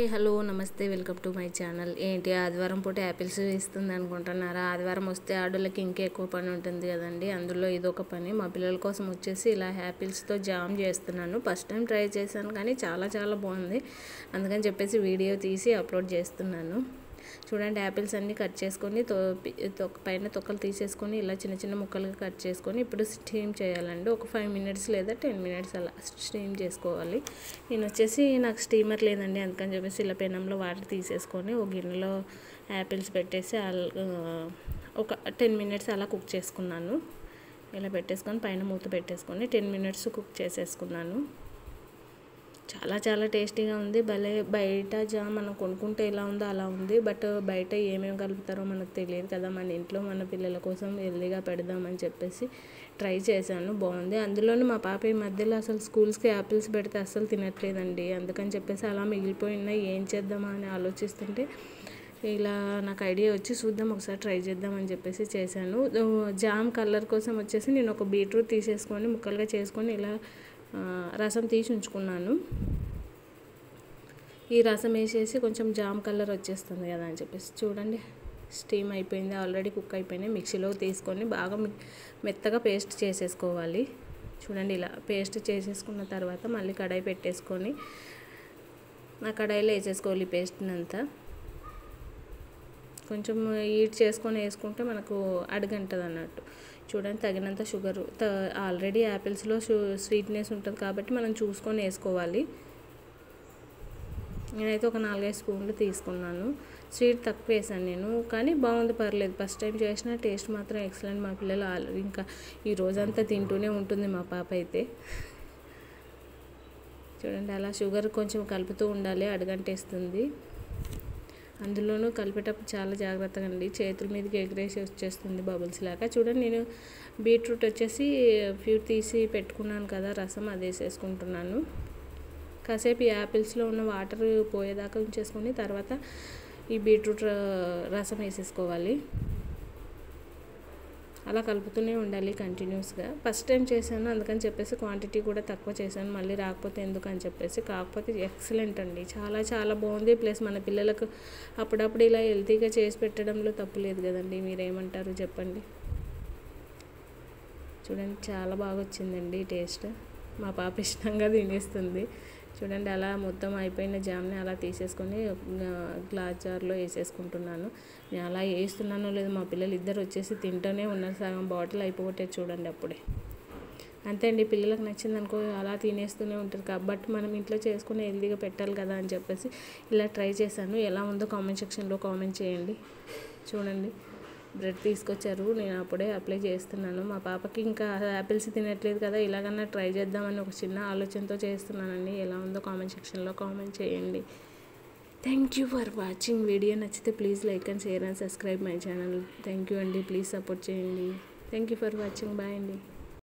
Hi hello నమస్తే welcome to my channel. ఏంటి ఆదివారం పూట యాపిల్స్ ఇస్తుంది అనుకుంటున్నారా? ఆదివారం వస్తే ఆడోళ్ళకి ఇంకా ఎక్కువ పని ఉంటుంది కదండి. అందులో ఇదొక పని. మా పిల్లల కోసం వచ్చేసి ఇలా యాపిల్స్తో జామ్ చేస్తున్నాను. ఫస్ట్ టైం ట్రై చేశాను కానీ చాలా బాగుంది. అందుకని చెప్పేసి వీడియో తీసి అప్లోడ్ చేస్తున్నాను. చూడండి, యాపిల్స్ అన్నీ కట్ చేసుకొని పైన తొక్కలు తీసేసుకొని ఇలా చిన్న చిన్న ముక్కలుగా కట్ చేసుకొని ఇప్పుడు స్టీమ్ చేయాలండి. ఒక 5 మినిట్స్ లేదా 10 మినిట్స్ అలా స్టీమ్ చేసుకోవాలి. నాకు స్టీమర్ లేదండి, అందుకని చెప్పేసి ఇలా పెనంలో వాటర్ తీసేసుకొని ఒక గిన్నెలో యాపిల్స్ పెట్టేసి ఒక 10 మినిట్స్ అలా కుక్ చేసుకున్నాను. ఇలా పెట్టేసుకొని పైన మూత పెట్టేసుకొని 10 మినిట్స్ కుక్ చేసేసుకున్నాను. చాలా టేస్టీగా ఉంది. బయట జామ్ మనం కొనుక్కుంటే ఎలా ఉందో అలా ఉంది. బట్ బయట ఏమేమి కలుపుతారో మనకు తెలియదు కదా. మన ఇంట్లో మన పిల్లల కోసం హెల్దీగా పెడదామని చెప్పేసి ట్రై చేశాను. బాగుంది. అందులోనూ మా పాప ఈ మధ్యలో అసలు స్కూల్స్కి యాపిల్స్ పెడితే అస్సలు తినట్లేదండి. అందుకని చెప్పేసి అలా మిగిలిపోయినాయి, ఏం చేద్దామా అని ఆలోచిస్తుంటే ఇలా నాకు ఐడియా వచ్చి చూద్దాం ఒకసారి ట్రై చేద్దామని చెప్పేసి చేశాను. జామ్ కలర్ కోసం వచ్చేసి నేను ఒక బీట్రూట్ తీసేసుకొని ముక్కలుగా చేసుకొని ఇలా రసం తీసి ఉంచుకున్నాను. ఈ రసం వేసేసి కొంచెం జామ్ కలర్ వచ్చేస్తుంది కదా అని చెప్పేసి చూడండి, స్టీమ్ అయిపోయింది, ఆల్రెడీ కుక్ అయిపోయినాయి. మిక్సీలో తీసుకొని బాగా మెత్తగా పేస్ట్ చేసేసుకోవాలి. చూడండి, ఇలా పేస్ట్ చేసేసుకున్న తర్వాత మళ్ళీ కడాయి పెట్టేసుకొని ఆ కడాయిలో వేసేసుకోవాలి పేస్ట్ని అంతా. కొంచెం హీట్ చేసుకొని వేసుకుంటే మనకు అడుగంటది అన్నట్టు. చూడండి, తగినంత షుగరు. ఆల్రెడీ యాపిల్స్లో స్వీట్నెస్ ఉంటుంది కాబట్టి మనం చూసుకొని వేసుకోవాలి. నేనైతే ఒక 4-5 స్పూన్లు తీసుకున్నాను. స్వీట్ తక్కువ వేసాను నేను, కానీ బాగుంది, పర్లేదు. ఫస్ట్ టైం చేసిన టేస్ట్ మాత్రం ఎక్సలెంట్. మా పిల్లలు ఇంకా ఈ రోజంతా తింటూనే ఉంటుంది మా పాప అయితే. చూడండి, అలా షుగర్ కొంచెం కలుపుతూ ఉండాలి, అడుగంటేస్తుంది. అందులోనూ కలిపేటప్పుడు చాలా జాగ్రత్తగా అండి, చేతుల మీదకి ఎగిరేసి వచ్చేస్తుంది బబుల్స్ లాగా. చూడండి, నేను బీట్రూట్ వచ్చేసి ప్యూర్ తీసి పెట్టుకున్నాను కదా రసం, అది వేసేసుకుంటున్నాను. కాసేపు ఈ యాపిల్స్లో ఉన్న వాటర్ పోయేదాకా ఉంచేసుకొని తర్వాత ఈ బీట్రూట్ రసం వేసేసుకోవాలి. అలా కలుపుతూనే ఉండాలి కంటిన్యూస్గా. ఫస్ట్ టైం చేశాను, అందుకని చెప్పేసి క్వాంటిటీ కూడా తక్కువ చేశాను, మళ్ళీ రాకపోతే ఎందుకని చెప్పేసి. కాకపోతే ఎక్సలెంట్ అండి, చాలా బాగుంది. ప్లస్ మన పిల్లలకు అప్పుడప్పుడు ఇలా హెల్తీగా చేసి పెట్టడంలో తప్పు లేదు కదండి. మీరేమంటారు చెప్పండి. చూడండి, చాలా బాగా వచ్చిందండి టేస్ట్. మా పాప ఇష్టంగా తినేస్తుంది. చూడండి, అలా మొత్తం అయిపోయిన జామ్ని అలా తీసేసుకొని గ్లాస్ జార్లో వేసేసుకుంటున్నాను. నేను అలా వేస్తున్నానో లేదు, మా పిల్లలు ఇద్దరు వచ్చేసి తింటూనే ఉన్నారు. సగం బాటిల్ అయిపోతే చూడండి అప్పుడే. అంతే అండి, పిల్లలకు నచ్చింది అనుకో అలా తినేస్తూనే ఉంటారు. కాబట్టి మనం ఇంట్లో చేసుకుని హెల్దీగా పెట్టాలి కదా అని చెప్పేసి ఇలా ట్రై చేశాను. ఎలా ఉందో కామెంట్ సెక్షన్లో కామెంట్ చేయండి. చూడండి, బ్రెడ్ తీసుకొచ్చారు, నేను అప్పుడే అప్లై చేస్తున్నాను. మా పాపకి ఇంకా యాపిల్స్ తినట్లేదు కదా, ఇలాగన్నా ట్రై చేద్దామని ఒక చిన్న ఆలోచనతో చేస్తున్నానండి. ఎలా ఉందో కామెంట్ సెక్షన్లో కామెంట్ చేయండి. Thank you for watching. Video నచ్చితే please like and share and subscribe my channel. Thank you అండి, ప్లీజ్ సపోర్ట్ చేయండి. Thank you for watching. Bye అండి.